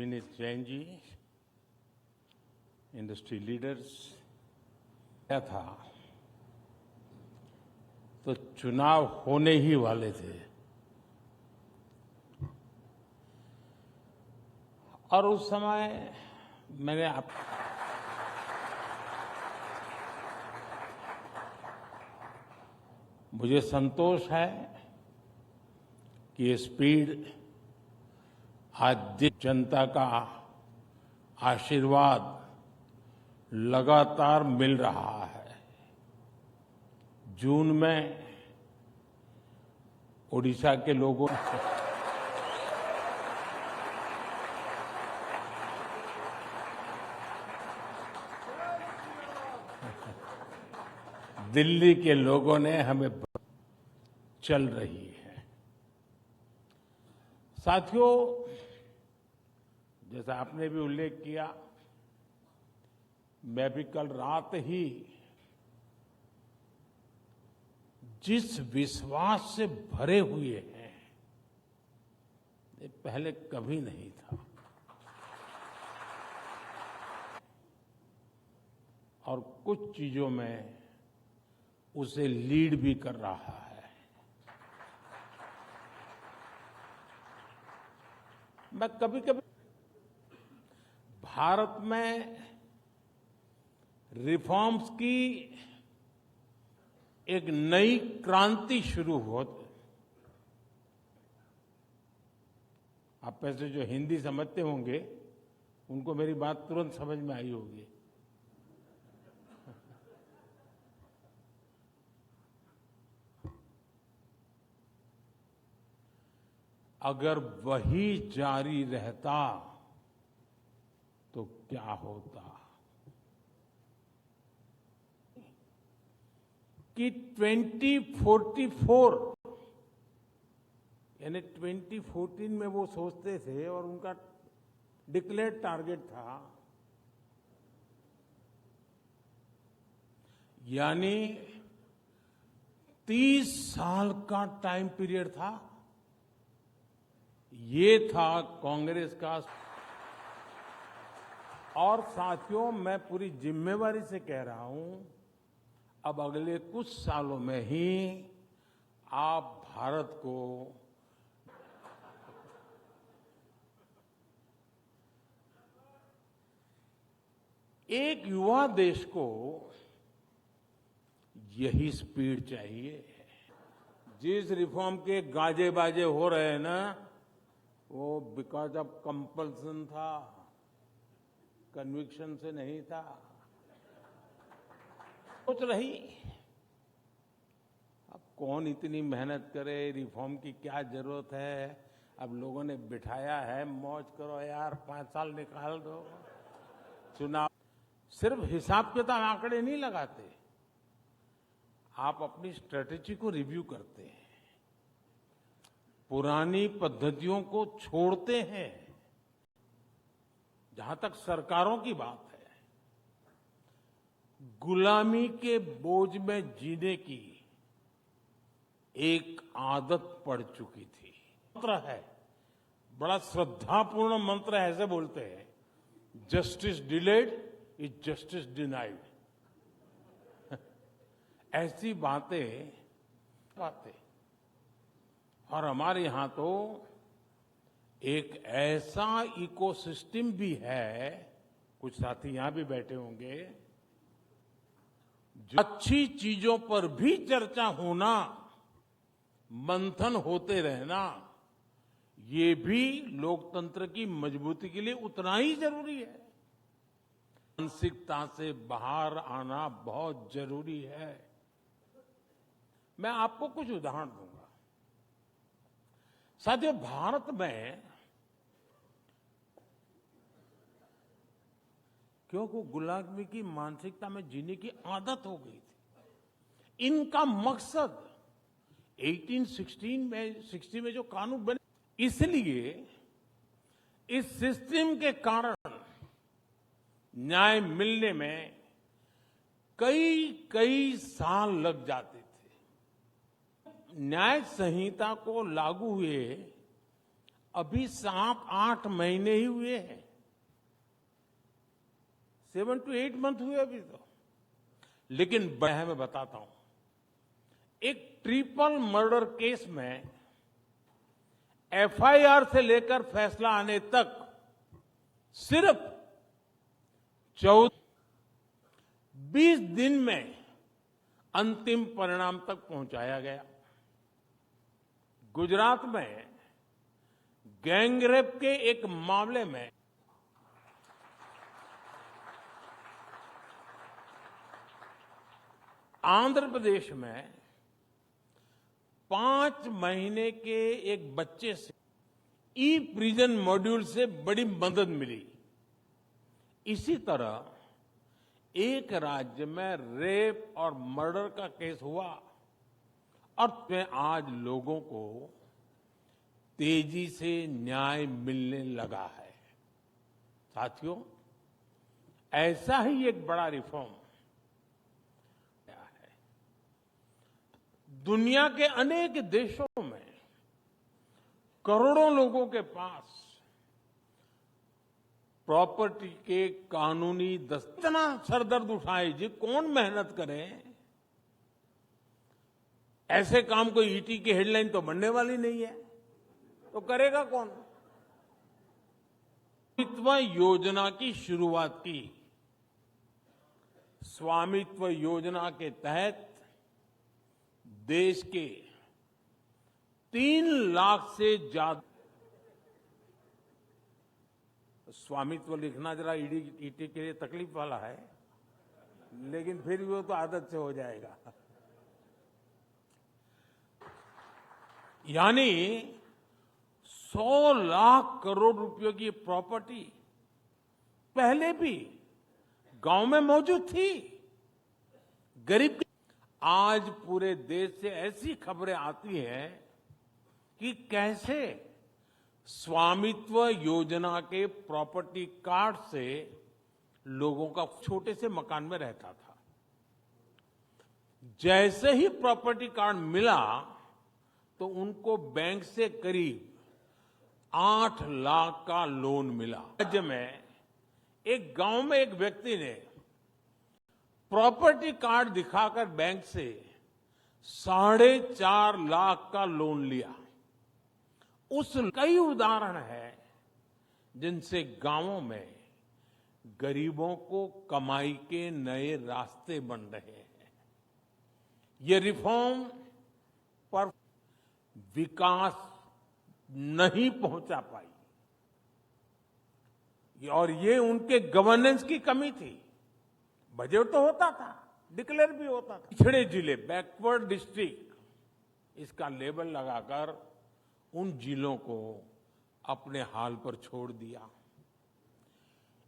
Vineet Jain ji, industry leaders, क्या था तो चुनाव होने ही वाले थे और उस समय मैंने मुझे संतोष है कि ये स्पीड आज जनता का आशीर्वाद लगातार मिल रहा है। जून में ओडिशा के लोगों दिल्ली के लोगों ने हमें चल रही है। साथियों, जैसा आपने भी उल्लेख किया, मैं भी कल रात ही जिस विश्वास से भरे हुए हैं, ये पहले कभी नहीं था और कुछ चीजों में उसे लीड भी कर रहा है। मैं कभी-कभी भारत में रिफॉर्म्स की एक नई क्रांति शुरू हो। आप पैसे जो हिंदी समझते होंगे उनको मेरी बात तुरंत समझ में आई होगी। अगर वही जारी रहता तो क्या होता कि 2044 यानी 2014 में वो सोचते थे और उनका डिक्लेयर्ड टारगेट था, यानी 30 साल का टाइम पीरियड था। ये था कांग्रेस का। और साथियों, मैं पूरी जिम्मेवारी से कह रहा हूं, अब अगले कुछ सालों में ही आप भारत को एक युवा देश को यही स्पीड चाहिए। जिस रिफॉर्म के गाजे बाजे हो रहे हैं ना, वो बिकॉज ऑफ कंपल्सन था, कन्विक्शन से नहीं था। सोच रही अब कौन इतनी मेहनत करे, रिफॉर्म की क्या जरूरत है। अब लोगों ने बिठाया है, मौज करो यार, 5 साल निकाल दो। चुनाव सिर्फ हिसाब किताब आंकड़े नहीं लगाते, आप अपनी स्ट्रेटेजी को रिव्यू करते हैं, पुरानी पद्धतियों को छोड़ते हैं। जहां तक सरकारों की बात है, गुलामी के बोझ में जीने की एक आदत पड़ चुकी थी। मंत्र है, बड़ा श्रद्धापूर्ण मंत्र है, ऐसे बोलते हैं, justice delayed is justice denied. ऐसी बातें और हमारे यहां तो एक ऐसा इकोसिस्टम भी है, कुछ साथी यहां भी बैठे होंगे, जो अच्छी चीजों पर भी चर्चा होना, मंथन होते रहना, ये भी लोकतंत्र की मजबूती के लिए उतना ही जरूरी है। मानसिकता से बाहर आना बहुत जरूरी है। मैं आपको कुछ उदाहरण दूंगा। साथियों, भारत में क्योंकि गुलामी की मानसिकता में जीने की आदत हो गई थी। इनका मकसद 1860 में जो कानून बने, इसलिए इस सिस्टम के कारण न्याय मिलने में कई साल लग जाते थे। न्याय संहिता को लागू हुए अभी 7-8 महीने ही हुए हैं, 7 to 8 मंथ हुए अभी तो। लेकिन मैं बताता हूं, एक ट्रिपल मर्डर केस में एफआईआर से लेकर फैसला आने तक सिर्फ 20 दिन में अंतिम परिणाम तक पहुंचाया गया। गुजरात में गैंगरेप के एक मामले में आंध्र प्रदेश में 5 महीने के एक बच्चे से ई प्रिजन मॉड्यूल से बड़ी मदद मिली। इसी तरह एक राज्य में रेप और मर्डर का केस हुआ और उसमें आज लोगों को तेजी से न्याय मिलने लगा है। साथियों, ऐसा ही एक बड़ा रिफॉर्म है। दुनिया के अनेक देशों में करोड़ों लोगों के पास प्रॉपर्टी के कानूनी इतना सरदर्द उठाए जी, कौन मेहनत करे? ऐसे काम कोई ईटी की हेडलाइन तो बनने वाली नहीं है, तो करेगा कौन? स्वामित्व योजना की शुरुआत की। स्वामित्व योजना के तहत देश के 3 लाख से ज्यादा, स्वामित्व लिखना जरा ईटी के लिए तकलीफ वाला है, लेकिन फिर भी वो तो आदत से हो जाएगा। यानी 100 लाख करोड़ रुपयों की प्रॉपर्टी पहले भी गांव में मौजूद थी। गरीब आज पूरे देश से ऐसी खबरें आती हैं कि कैसे स्वामित्व योजना के प्रॉपर्टी कार्ड से लोगों का छोटे से मकान में रहता था, जैसे ही प्रॉपर्टी कार्ड मिला तो उनको बैंक से करीब 8 लाख का लोन मिला। राज्य में एक गांव में एक व्यक्ति ने प्रॉपर्टी कार्ड दिखाकर बैंक से 4.5 लाख का लोन लिया। उस कई उदाहरण हैं जिनसे गांवों में गरीबों को कमाई के नए रास्ते बन रहे हैं। ये रिफॉर्म पर विकास नहीं पहुंचा पाई और ये उनके गवर्नेंस की कमी थी। बजट तो होता था, डिक्लेयर भी होता था। पिछड़े जिले, बैकवर्ड डिस्ट्रिक्ट, इसका लेबल लगाकर उन जिलों को अपने हाल पर छोड़ दिया।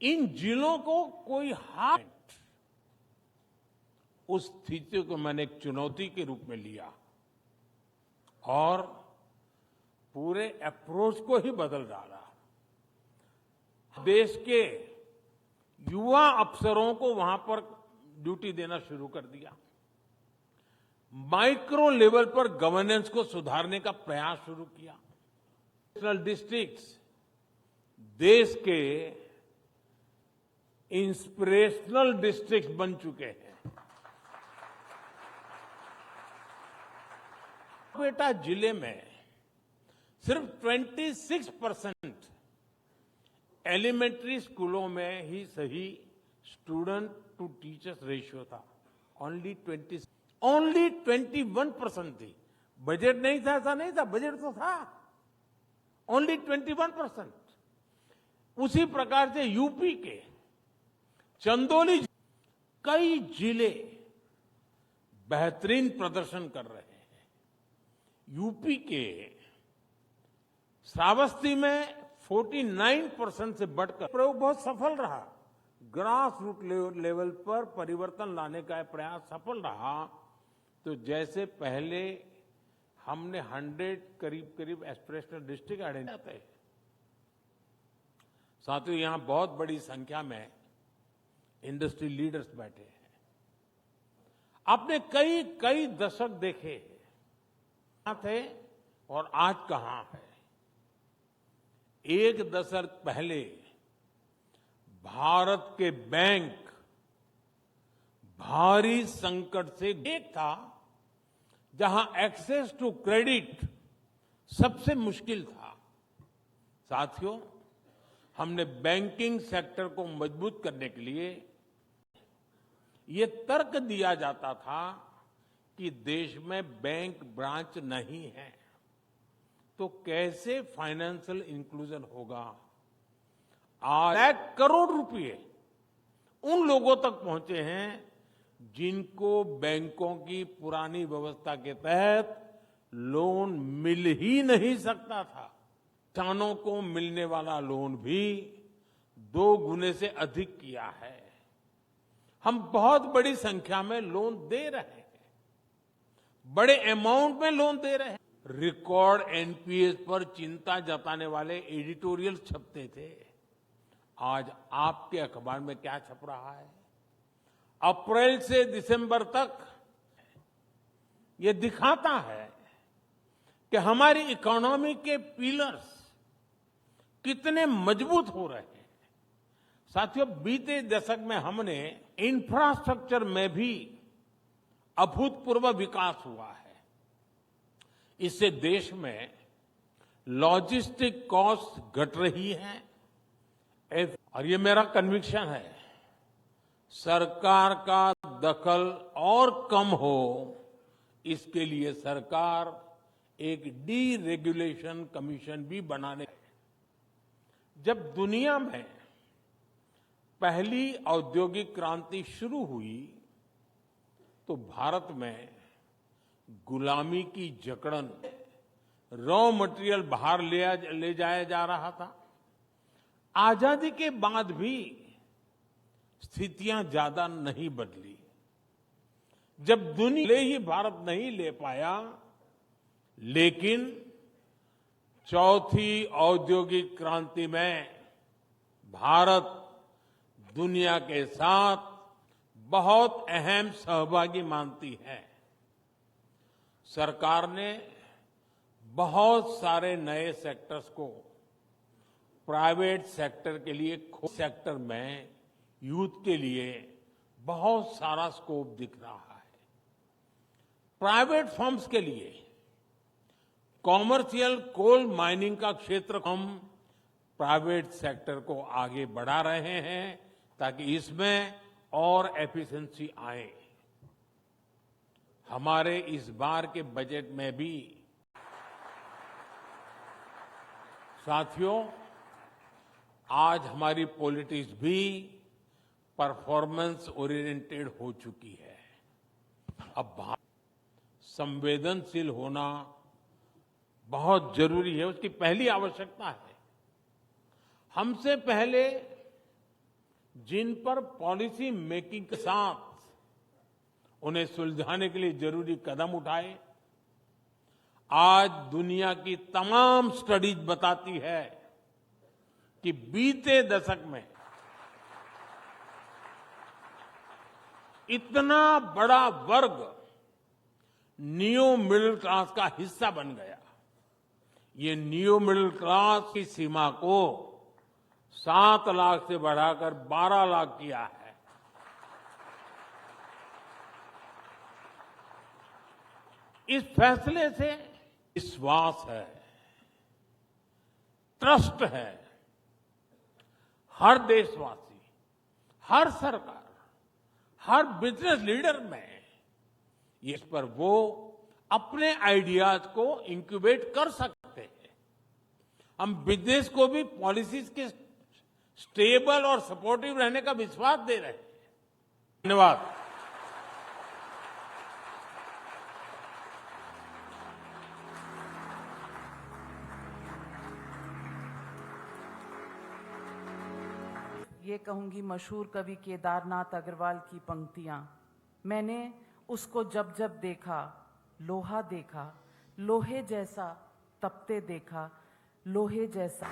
इन जिलों को कोई हाल, उस स्थिति को मैंने एक चुनौती के रूप में लिया और पूरे अप्रोच को ही बदल डाला। देश के युवा अफसरों को वहां पर ड्यूटी देना शुरू कर दिया। माइक्रो लेवल पर गवर्नेंस को सुधारने का प्रयास शुरू किया। नेशनल डिस्ट्रिक्ट्स देश के इंस्पिरेशनल डिस्ट्रिक्ट बन चुके हैं। बेटा जिले में सिर्फ 26% एलिमेंट्री स्कूलों में ही सही स्टूडेंट टू टीचर्स रेशियो था। ओनली 21% थी। बजट नहीं था, ऐसा नहीं था, बजट तो था। ओनली 21%। उसी प्रकार से यूपी के चंदौली, कई जिले बेहतरीन प्रदर्शन कर रहे हैं। यूपी के श्रावस्ती में 49% से बढ़कर प्रयोग बहुत सफल रहा। ग्रास रूट लेवल पर परिवर्तन लाने का प्रयास सफल रहा। तो जैसे पहले हमने 100 करीब एस्पिरेशनल डिस्ट्रिक्ट आइडेंटिफाई किए, साथियों यहां बहुत बड़ी संख्या में इंडस्ट्री लीडर्स बैठे हैं। आपने कई दशक देखे कहां थे और आज कहां है। एक दशक पहले भारत के बैंक भारी संकट से एक था जहां एक्सेस टू क्रेडिट सबसे मुश्किल था। साथियों, हमने बैंकिंग सेक्टर को मजबूत करने के लिए ये तर्क दिया जाता था कि देश में बैंक ब्रांच नहीं है तो कैसे फाइनेंशियल इंक्लूजन होगा। आज लाख करोड़ रुपए उन लोगों तक पहुंचे हैं जिनको बैंकों की पुरानी व्यवस्था के तहत लोन मिल ही नहीं सकता था। किसानों को मिलने वाला लोन भी 2 गुने से अधिक किया है। हम बहुत बड़ी संख्या में लोन दे रहे हैं, बड़े अमाउंट में लोन दे रहे हैं। रिकॉर्ड एनपीएस पर चिंता जताने वाले एडिटोरियल छपते थे। आज आपके अखबार में क्या छप रहा है? अप्रैल से दिसंबर तक ये दिखाता है कि हमारी इकोनॉमी के पिलर्स कितने मजबूत हो रहे हैं। साथियों, बीते दशक में हमने इंफ्रास्ट्रक्चर में भी अभूतपूर्व विकास हुआ है। इससे देश में लॉजिस्टिक कॉस्ट घट रही है और ये मेरा कन्विक्शन है। सरकार का दखल और कम हो, इसके लिए सरकार एक डीरेगुलेशन कमीशन भी बनाने। जब दुनिया में पहली औद्योगिक क्रांति शुरू हुई तो भारत में गुलामी की जकड़न, रॉ मटेरियल बाहर ले जाया जा रहा था। आजादी के बाद भी स्थितियां ज्यादा नहीं बदली। जब दुनिया ले ही भारत नहीं ले पाया, लेकिन चौथी औद्योगिक क्रांति में भारत दुनिया के साथ बहुत अहम सहभागी मानती है। सरकार ने बहुत सारे नए सेक्टर्स को प्राइवेट सेक्टर के लिए, सेक्टर में यूथ के लिए बहुत सारा स्कोप दिख रहा है। प्राइवेट फर्म्स के लिए कॉमर्शियल कोल माइनिंग का क्षेत्र हम प्राइवेट सेक्टर को आगे बढ़ा रहे हैं ताकि इसमें और एफिशिएंसी आए। हमारे इस बार के बजट में भी साथियों, आज हमारी पॉलिटिक्स भी परफॉर्मेंस ओरिएंटेड हो चुकी है। अब संवेदनशील होना बहुत जरूरी है, उसकी पहली आवश्यकता है। हमसे पहले जिन पर पॉलिसी मेकिंग के साथ उन्हें सुलझाने के लिए जरूरी कदम उठाए, आज दुनिया की तमाम स्टडीज बताती है कि बीते दशक में इतना बड़ा वर्ग नियो मिडिल क्लास का हिस्सा बन गया। ये नियो मिडिल क्लास की सीमा को 7 लाख से बढ़ाकर 12 लाख किया है। इस फैसले से विश्वास है, ट्रस्ट है। हर देशवासी, हर सरकार, हर बिजनेस लीडर में इस पर वो अपने आइडियाज को इंक्यूबेट कर सकते हैं। हम बिजनेस को भी पॉलिसीज के स्टेबल और सपोर्टिव रहने का विश्वास दे रहे हैं। धन्यवाद। ये कहूंगी मशहूर कवि केदारनाथ अग्रवाल की पंक्तियां। मैंने उसको जब जब देखा, लोहा देखा, लोहे जैसा तपते देखा, लोहे जैसा।